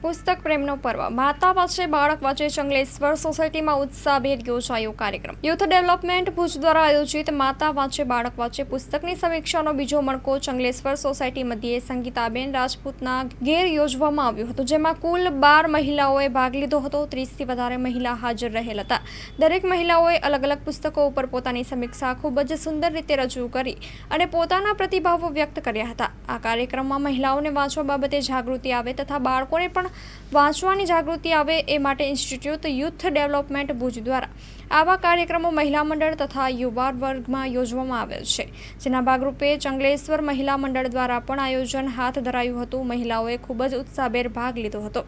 પુસ્તક પ્રેમનો પર્વ માતા વચ્ચે બાળક વચ્ચે ચંગલેશ્વર સોસાયટીમાં ઉત્સાહભેર યોજાયો કાર્યક્રમ યુથ ડેવલપમેન્ટ ભુજ દ્વારા આયોજિત માતા વચ્ચે બાળક વચ્ચે પુસ્તકની સમીક્ષાનો બીજો મણકો ચંગલેશ્વર સોસાયટી મધ્યે સંગીતાબેન રાજપૂતના ઘેર યોજવામાં આવ્યો હતો, જેમાં કુલ 12 મહિલાઓએ ભાગ લીધો હતો। 30થી વધારે મહિલા હાજર રહેલ હતા। દરેક મહિલાઓએ અલગ અલગ પુસ્તકો ઉપર પોતાની સમીક્ષા ખૂબ જ સુંદર રીતે રજૂ કરી અને પોતાના પ્રતિભાવો વ્યક્ત કર્યા હતા। આ કાર્યક્રમમાં મહિલાઓને વાંચવા બાબતે જાગૃતિ આવે તથા બાળકોને પણ વાંચવાની જાગૃતિ આવે એ માટે ઇન્સ્ટિટ્યૂટ યુથ ડેવલપમેન્ટ ભુજ દ્વારા આવા કાર્યક્રમો મહિલા મંડળ તથા યુવા વર્ગમાં યોજવામાં આવેલ છે, જેના ભાગરૂપે ચંગલેશ્વર મહિલા મંડળ દ્વારા પણ આયોજન હાથ ધરાયું હતું। મહિલાઓએ ખૂબ જ ઉત્સાહભેર ભાગ લીધો હતો।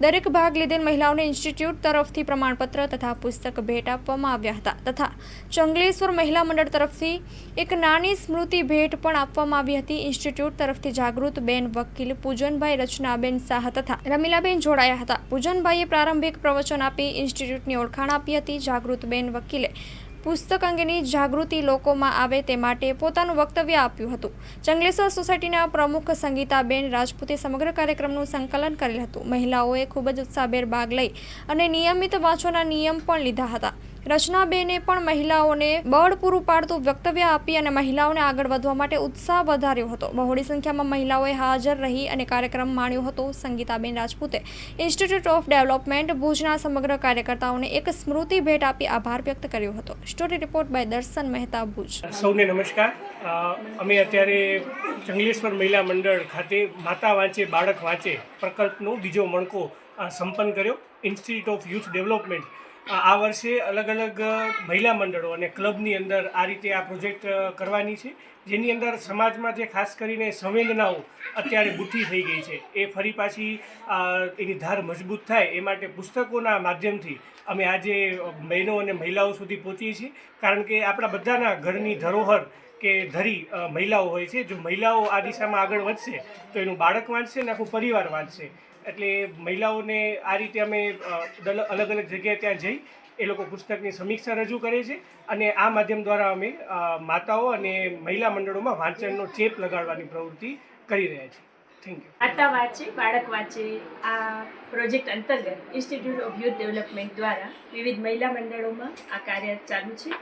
દરેક ભાગ લીધેલ મહિલાઓને ઇન્સ્ટિટ્યૂટ તરફથી પ્રમાણપત્ર તથા પુસ્તક ભેટ આપવામાં આવ્યા હતા તથા ચંગલેશ્વર મહિલા મંડળ તરફથી એક નાની સ્મૃતિ ભેટ પણ આપવામાં આવી હતી। ઇન્સ્ટિટ્યૂટ તરફથી જાગૃત બેન વકીલ પૂજનભાઈ, રચનાબેન શાહ તથા રમીલાબેન જોડાયા હતા। પૂજનભાઈએ પ્રારંભિક પ્રવચન આપી ઇન્સ્ટિટ્યૂટની ઓળખાણ આપી હતી। જાગૃત બેન વકીલે પુસ્તક અંગેની જાગૃતિ લોકોમાં આવે તે માટે પોતાનું વક્તવ્ય આપ્યું હતું। ચંગલેશ્વર સોસાયટીના પ્રમુખ સંગીતાબેન રાજપૂતે સમગ્ર કાર્યક્રમનું સંકલન કરેલ હતું। મહિલાઓએ ખૂબ જ ઉત્સાહભેર ભાગ લઈ અને નિયમિત વાંચવાના નિયમ પણ લીધા હતા। રચનાબેને પણ મહિલાઓને બળ પૂરું પાડતું વક્તવ્ય આપી અને મહિલાઓને આગળ વધવા માટે ઉત્સાહ વધાર્યો હતો। બહોળી સંખ્યામાં મહિલાઓએ હાજર રહી અને કાર્યક્રમ માણ્યો હતો। સંગીતાબેન રાજપૂતે ઇન્સ્ટિટ્યૂટ ઓફ ડેવલપમેન્ટ ભુજના સમગ્ર કાર્યકર્તાઓને એક સ્મૃતિ ભેટ આપી આભાર વ્યક્ત કર્યો હતો। સ્ટોરી રિપોર્ટ બાય દર્શન મહેતા, ભુજ। સૌને નમસ્કાર। અમે અત્યારે ચંગલેશ્વર મહિલા મંડળ ખાતે માતા વાંચે બાળક વાંચે પ્રકલ્પનો બીજો મણકો સંપન્ન કર્યો। ઇન્સ્ટિટ્યૂટ ઓફ યુથ ડેવલપમેન્ટ આ વર્ષે અલગ અલગ મહિલા મંડળો અને ક્લબની અંદર આ રીતે આ પ્રોજેક્ટ કરવાની છે, જેની અંદર સમાજમાં જે ખાસ કરીને સંવેદનાઓ અત્યારે બુઠ્ઠી થઈ ગઈ છે એ ફરી પાછી એની ધાર મજબૂત થાય એ માટે પુસ્તકોના માધ્યમથી અમે આજે બહેનો અને મહિલાઓ સુધી પહોંચીએ છીએ, કારણ કે આપણા બધાના ઘરની ધરોહર કે ધરી મહિલાઓ હોય છે। જો મહિલાઓ આ દિશામાં આગળ વધશે તો એનું બાળક વાંચશે અને આખું પરિવાર વાંચશે। એટલે મહિલાઓને આ રીતે અમે અલગ અલગ જગ્યાએ ત્યાં જઈ એ લોકો પુસ્તકની સમીક્ષા રજૂ કરે છે અને આ માધ્યમ દ્વારા અમે માતાઓ અને મહિલા મંડળોમાં વાંચનનો ચેપ લગાડવાની પ્રવૃત્તિ કરી રહ્યા છીએ। Thank you. માતા વાંચે બાળક વાંચે આ પ્રોજેક્ટ અંતર્ગત ઇન્સ્ટિટ્યૂટ ઓફ યુથ ડેવલપમેન્ટ દ્વારા વિવિધ મહિલા મંડળોમાં આ કાર્ય ચાલુ છે।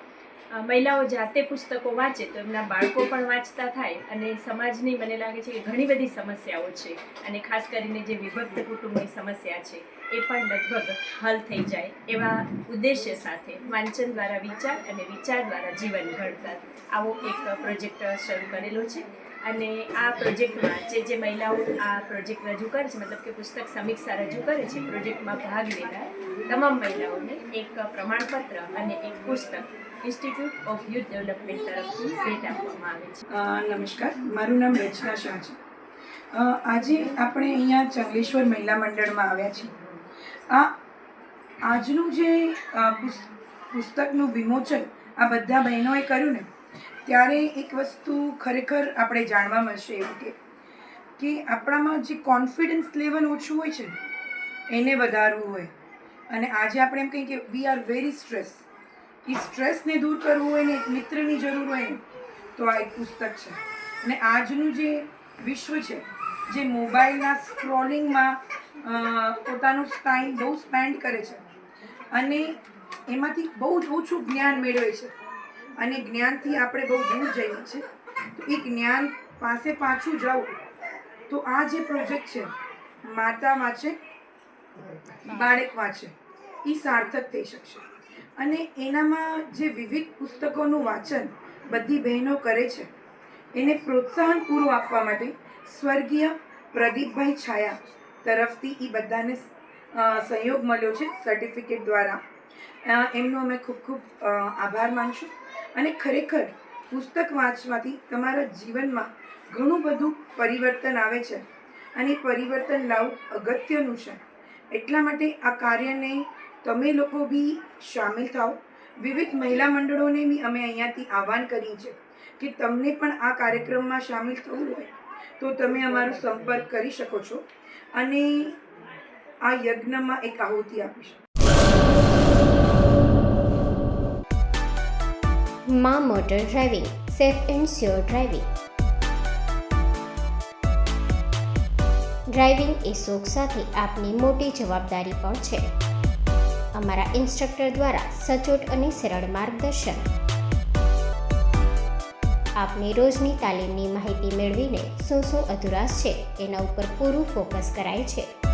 મહિલાઓ જાતે પુસ્તકો વાંચે તો એમના બાળકો પણ વાંચતા થાય અને સમાજની મને લાગે છે કે ઘણી બધી સમસ્યાઓ છે અને ખાસ કરીને જે વિભક્ત કુટુંબની સમસ્યા છે એ પણ લગભગ હલ થઈ જાય એવા ઉદ્દેશ્ય સાથે વાંચન દ્વારા વિચાર અને વિચાર દ્વારા જીવન ઘડતર આવો એક પ્રોજેક્ટ શરૂ કરેલો છે। અને આ પ્રોજેક્ટમાં જે મહિલાઓ આ પ્રોજેક્ટ રજૂ કરે છે, મતલબ કે પુસ્તક સમીક્ષા રજૂ કરે છે, પ્રોજેક્ટમાં ભાગ લેનાર તમામ મહિલાઓને એક પ્રમાણપત્ર અને એક પુસ્તક ઇન્સ્ટિટ્યૂટ ઓફ યુથ ડેવલપમેન્ટ તરફથી ભેટ આપવામાં આવે છે। નમસ્કાર, મારું નામ રચના શાહ છે। આજે આપણે અહીંયા ચંગલેશ્વર મહિલા મંડળમાં આવ્યા છીએ। આજનું જે પુસ્તકનું વિમોચન આ બધા બહેનોએ કર્યું ને, ત્યારે એક વસ્તુ ખરેખર આપણે જાણવા મળશે એવું કે આપણામાં જે કોન્ફિડન્સ લેવલ ઓછું હોય છે એને વધારવું હોય, અને આજે આપણે એમ કહીએ કે વી આર વેરી સ્ટ્રેસ, એ સ્ટ્રેસને દૂર કરવું હોય ને એક મિત્રની જરૂર હોય ને તો આ એક પુસ્તક છે। અને આજનું જે વિશ્વ છે જે મોબાઈલના સ્ક્રોલિંગમાં પોતાનું ટાઈમ બહુ સ્પેન્ડ કરે છે અને એમાંથી બહુ જ ઓછું જ્ઞાન મેળવે છે અને જ્ઞાનથી આપણે બહુ દૂર જઈએ છીએ, તો એ જ્ઞાન પાસે પાછું જવું તો આ જે પ્રોજેક્ટ છે માતા વાંચે બાળક વાંચે એ સાર્થક થઈ શકશે। અને એનામાં જે વિવિધ પુસ્તકોનું વાંચન બધી બહેનો કરે છે એને પ્રોત્સાહન પૂરું આપવા માટે સ્વર્ગીય પ્રદીપભાઈ છાયા તરફથી એ બધાને સહયોગ મળ્યો છે સર્ટિફિકેટ દ્વારા। એમનો અમે ખૂબ ખૂબ આભાર માનશું। અને ખરેખર પુસ્તક વાંચવાથી તમારા જીવનમાં ઘણું બધું પરિવર્તન આવે છે અને પરિવર્તન લાવવું અગત્યનું છે। એટલા માટે આ કાર્યને તમે લોકો બી સામેલ થાઓ। વિવિધ મહિલા મંડળોને બી અમે અહીંયાથી આહ્વાન કરીએ છીએ કે તમને પણ આ કાર્યક્રમમાં સામેલ થવું હોય તો તમે અમારો સંપર્ક કરી શકો છો અને આ યજ્ઞમાં એક આહુતિ આપી શકો। માં motor driving, safe and sure driving. Driving એ શોખ સાથે આપની મોટી જવાબદારી પણ છે. અમારા ઇન્સ્ટ્રક્ટર દ્વારા સચોટ અને સરળ માર્ગદર્શન. આપની રોજની તાલીમની માહિતી મેળવીને શું અધુરાશ છે તેના ઉપર પૂરું ફોકસ કરાય છે.